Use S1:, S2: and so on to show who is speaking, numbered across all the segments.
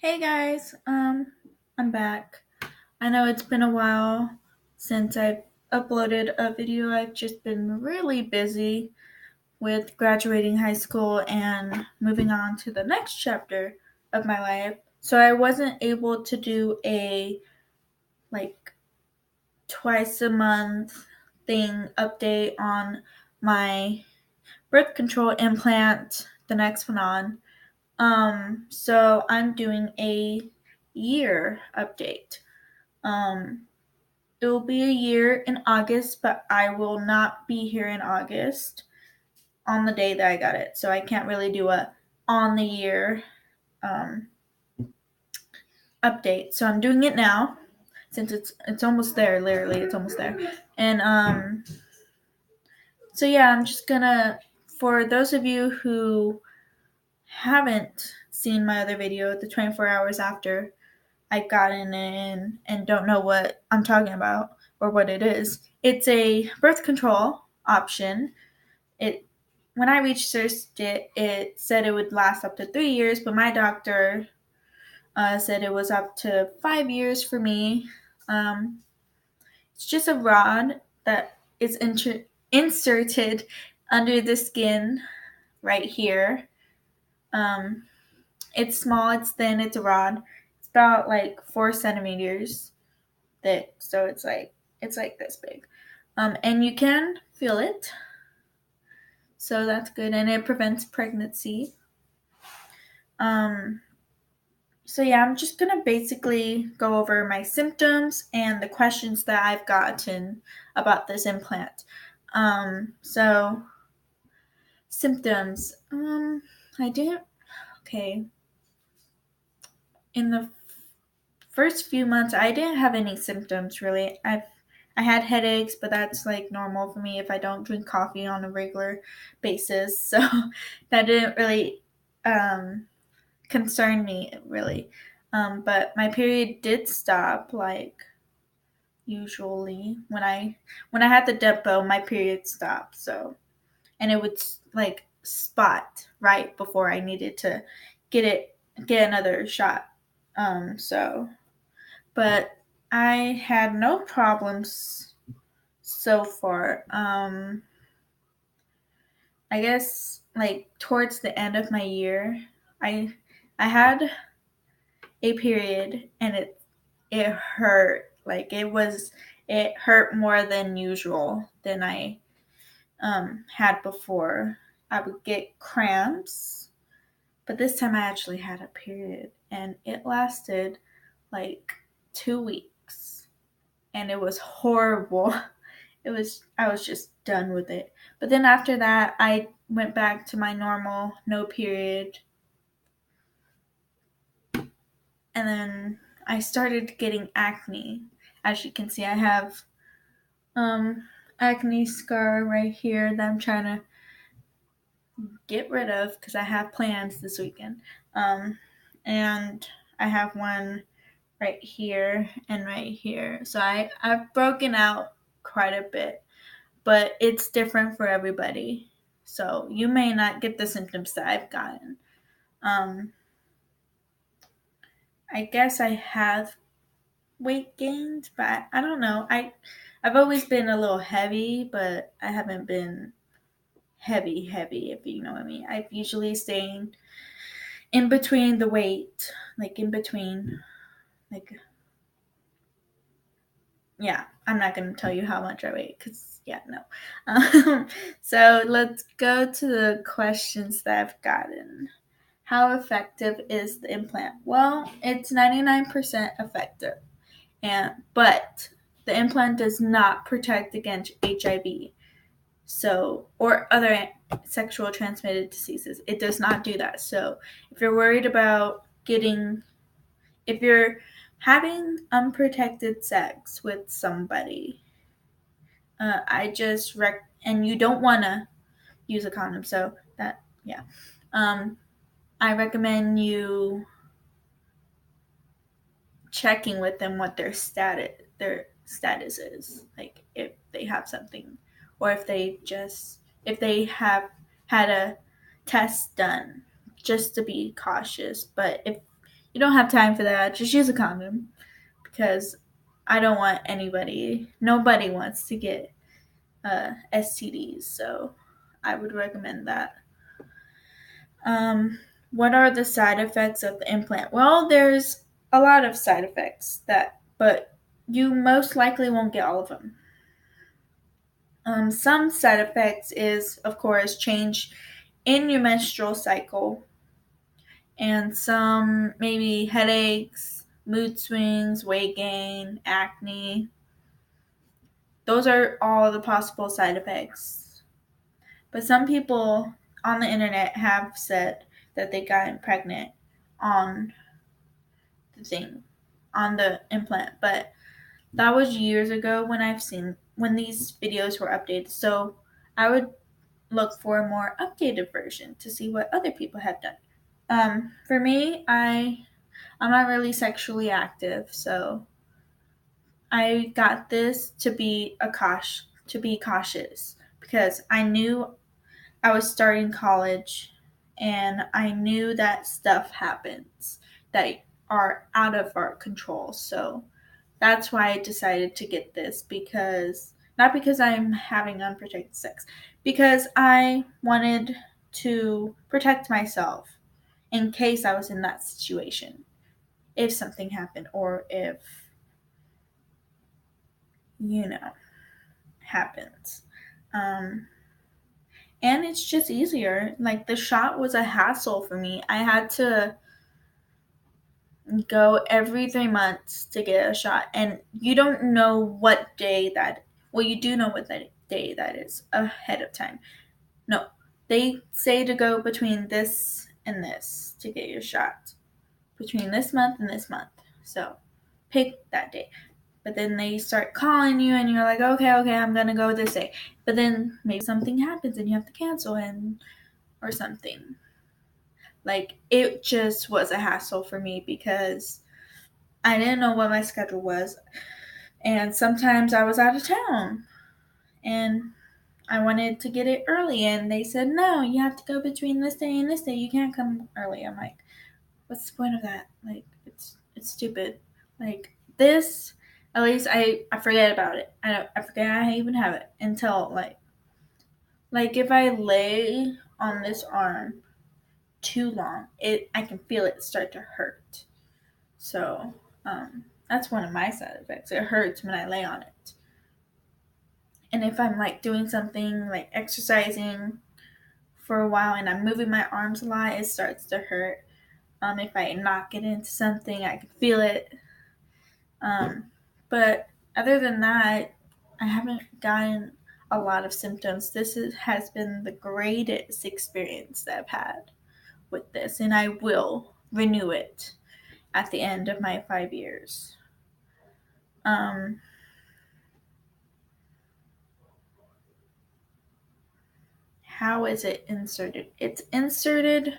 S1: Hey guys, I'm back. I know it's been a while since I've uploaded a video. I've just been really busy with graduating high school and moving on to the next chapter of my life. So I wasn't able to do a like twice a month thing update on my birth control implant, the next one on. So I'm doing a year update. Um, it will be a year in August, but I will not be here in August on the day that I got it. So I can't really do a on the year um, update. So I'm doing it now since it's almost there. Literally, it's almost there. And so yeah, I'm just gonna for those of you who haven't seen my other video, the 24 hours after I've gotten in and don't know what I'm talking about or what it is. It's a birth control option. It when I researched it, it said it would last up to 3 years, but my doctor said it was up to 5 years for me. Um, it's just a rod that is inserted under the skin right here. Um, it's small, it's thin, it's a rod. It's about like 4 centimeters thick, so it's like this big. And you can feel it, so that's good, and it prevents pregnancy. Um, so yeah, I'm just gonna basically go over my symptoms and the questions that I've gotten about this implant. So symptoms. I didn't. Okay, in the first few months, I didn't have any symptoms really. I had headaches, but that's like normal for me if I don't drink coffee on a regular basis. So that didn't really um, concern me really. But my period did stop like usually when I had the depo, my period stopped. So and it would like spot right before I needed to get another shot. So but I had no problems so far. I guess like towards the end of my year, I I had a period and it hurt. Like it hurt more than usual than I had before. I would get cramps, but this time I actually had a period and it lasted like 2 weeks and it was horrible. I was just done with it. But then after that, I went back to my normal no period, and then I started getting acne. As you can see, I have um acne scar right here that I'm trying to get rid of because I have plans this weekend. Um, and I have one right here and right here. So I've broken out quite a bit, but it's different for everybody. So you may not get the symptoms that I've gotten. Um, I guess I have weight gained, but I don't know. I've always been a little heavy, but I haven't been heavy, if you know what I mean. I've usually stayed in between the weight, like in between, like yeah. I'm not gonna tell you how much I weigh because yeah, no. So let's go to the questions that I've gotten. How effective is the implant? Well, it's 99% effective, but the implant does not protect against HIV, so or other sexual transmitted diseases. It does not do that. So if you're worried about if you're having unprotected sex with somebody, I just and you don't want to use a condom. So that yeah, um, I recommend you checking with them what their status is, like if they have something, or if they have had a test done, just to be cautious. But if you don't have time for that, just use a condom, because I don't want nobody wants to get STDs, so I would recommend that. What are the side effects of the implant? Well, there's a lot of side effects but you most likely won't get all of them. Some side effects is, of course, change in your menstrual cycle, and some maybe headaches, mood swings, weight gain, acne. Those are all the possible side effects. But some people on the internet have said that they got pregnant on on the implant, but that was years ago when these videos were updated. So I would look for a more updated version to see what other people have done. For me, I'm not really sexually active, so I got this to be cautious, because I knew I was starting college, and I knew that stuff happens that are out of our control. So that's why I decided to get this, because not because I'm having unprotected sex, because I wanted to protect myself in case I was in that situation, if something happened, or if, happens. Um, and it's just easier. Like, the shot was a hassle for me. I had to go every 3 months to get a shot, and you don't know what day that. Well, you do know what that day that is ahead of time. No, they say to go between this and this to get your shot, between this month and this month. So pick that day. But then they start calling you, and you're like, okay, I'm gonna go this day. But then maybe something happens and you have to cancel or something. Like, it just was a hassle for me, because I didn't know what my schedule was, and sometimes I was out of town, and I wanted to get it early, and they said, no, you have to go between this day and this day. You can't come early. I'm like, what's the point of that? Like, it's stupid. Like, this, at least I forget about it. I forget I even have it until like if I lay on this arm too long, I can feel it start to hurt. So that's one of my side effects. It hurts when I lay on it. And if I'm like doing something like exercising for a while and I'm moving my arms a lot, it starts to hurt. If I knock it into something, I can feel it. But other than that, I haven't gotten a lot of symptoms. Has been the greatest experience that I've had with this, and I will renew it at the end of my 5 years. How is it inserted? It's inserted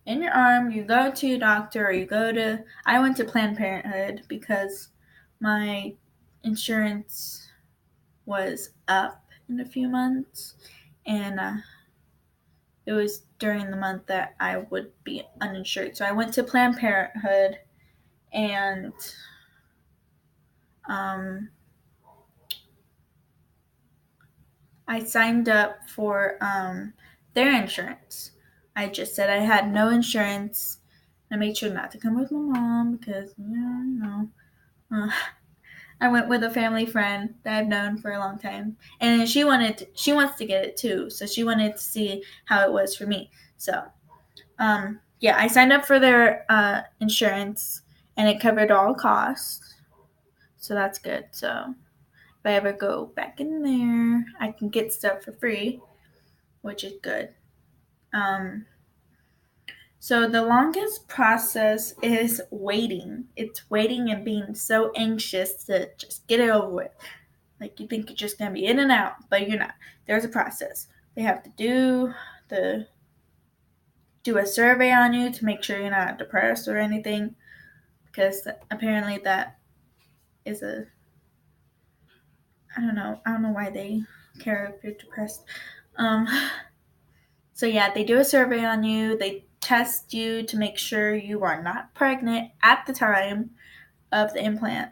S1: in your arm. You go to your doctor, or I went to Planned Parenthood because my insurance was up in a few months, and it was during the month that I would be uninsured. So I went to Planned Parenthood, and I signed up for their insurance. I just said I had no insurance. I made sure not to come with my mom because, I went with a family friend that I've known for a long time, and she wants to get it too. So she wanted to see how it was for me. So, I signed up for their insurance, and it covered all costs. So that's good. So if I ever go back in there, I can get stuff for free, which is good. So the longest process is waiting. It's waiting and being so anxious to just get it over with. Like, you think you're just going to be in and out, but you're not. There's a process. They have to do a survey on you to make sure you're not depressed or anything, because apparently that is I don't know why they care if you're depressed. So yeah, they do a survey on you. They test you to make sure you are not pregnant at the time of the implant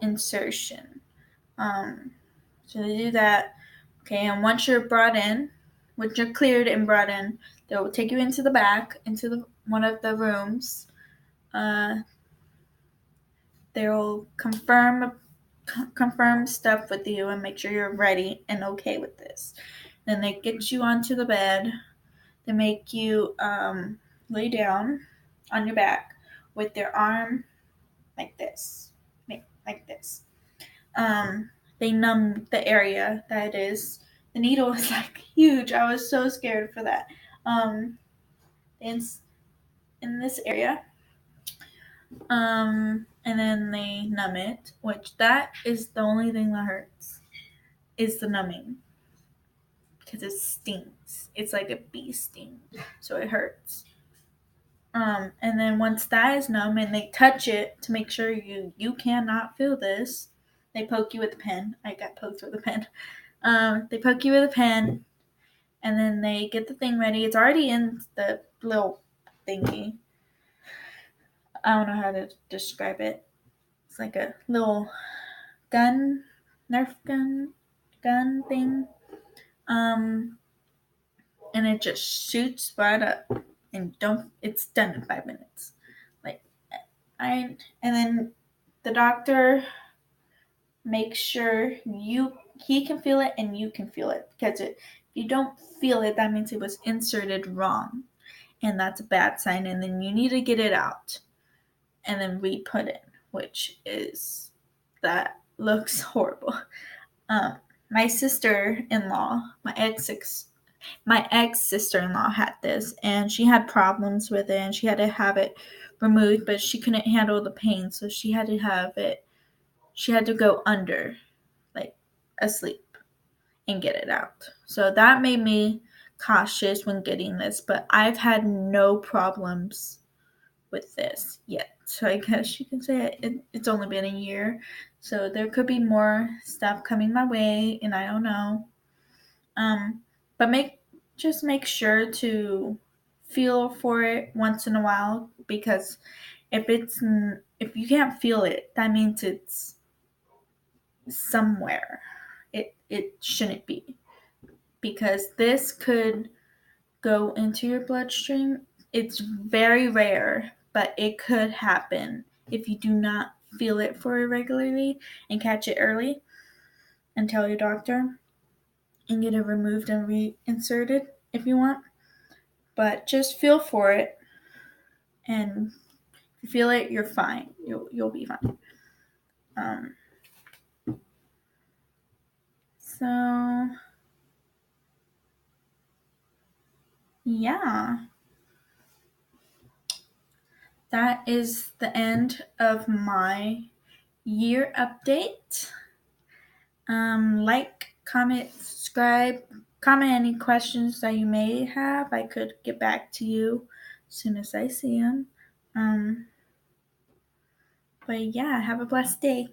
S1: insertion. So they do that. Okay, and once you're brought in, once you're cleared and brought in, they will take you into the back, into one of the rooms. They will confirm stuff with you and make sure you're ready and okay with this. Then they get you onto the bed. They make you lay down on your back with their arm like this, like this. They numb the area that it is. The needle is like huge. I was so scared for that. In this area. And then they numb it, which that is the only thing that hurts, is the numbing. Because it stings. It's like a bee sting. So it hurts. And then once that is numb and they touch it to make sure you cannot feel this, they poke you with a pen. I got poked with a pen. They poke you with a pen, and then they get the thing ready. It's already in the little thingy. I don't know how to describe it. It's like a little gun, Nerf gun thing. And it just shoots right up, and it's done in 5 minutes. And then the doctor makes sure he can feel it and you can feel it, because if you don't feel it, that means it was inserted wrong, and that's a bad sign, and then you need to get it out and then re-put in, which is, that looks horrible. My sister-in-law, my ex-sister-in-law had this, and she had problems with it, and she had to have it removed, but she couldn't handle the pain, so she had to go under, like asleep, and get it out. So that made me cautious when getting this, but I've had no problems with this yet. So I guess you can say it's only been a year, so there could be more stuff coming my way, and I don't know. But just make sure to feel for it once in a while, because if you can't feel it, that means it's somewhere. It shouldn't be, because this could go into your bloodstream. It's very rare, but it could happen if you do not feel it for it regularly and catch it early and tell your doctor and get it removed and reinserted if you want. But just feel for it, and if you feel it, you're fine. You'll be fine. So yeah, that is the end of my year update. Like, comment, subscribe, comment any questions that you may have. I could get back to you as soon as I see them. But yeah, have a blessed day.